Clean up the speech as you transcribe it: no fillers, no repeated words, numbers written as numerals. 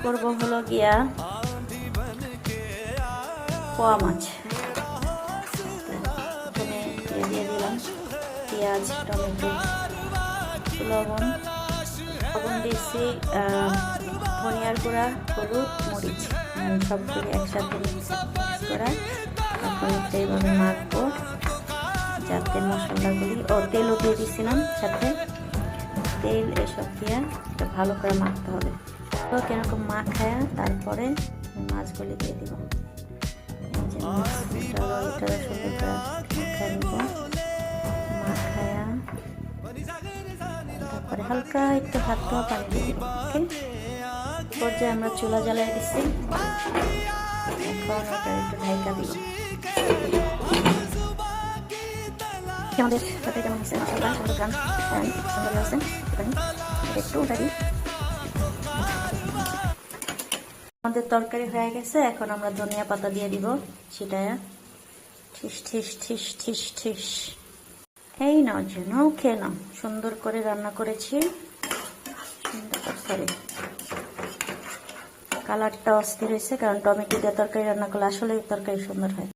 করবো হলো গিয়া পোয়া মাছ। এখানে দিয়ে দিলাম পেঁয়াজ, টমেটো, লবণ দিয়েছি, ধনিয়ার গুঁড়া, হলুদ, মরিচ সবগুলি একসাথে মিক্স করা। এখন এইভাবে মাখবো যাতে মশলাগুলি তেলও দিয়ে দিয়েছিলাম সাথে, তেল এসব দিয়ে ভালো করে মাখতে হবে। তো কিরকম মাখায়া তারপরে মাছগুলি দিয়ে দিব। এই যে এটা সুন্দর করে মাখায় নিব, মাখায়া তারপরে হালকা একটু হাত ধোয়া পানি দিয়ে দিব। ওকে, পর্যায়ে আমরা চুলা জ্বালাই দিচ্ছি। এখন ওটা একটু ঢাকা দিব। আমাদের সাথে কেমন হয়েছে মশলা, সুন্দর গান সুন্দর হয়েছে, একটু উঠা দিই। আমাদের তরকারি হয়ে গেছে, এখন আমরা ধনিয়া পাতা দিয়ে দিব ছিটায়া। ঠিস ঠিস ঠিস ঠিস ঠিস। এই নাও যেন খেয়ে নাও, সুন্দর করে রান্না করেছি। সরি, কালারটা অস্থির হয়েছে, কারণ টমেটো দিয়ে তরকারি রান্না করলে আসলে তরকারি সুন্দর হয়।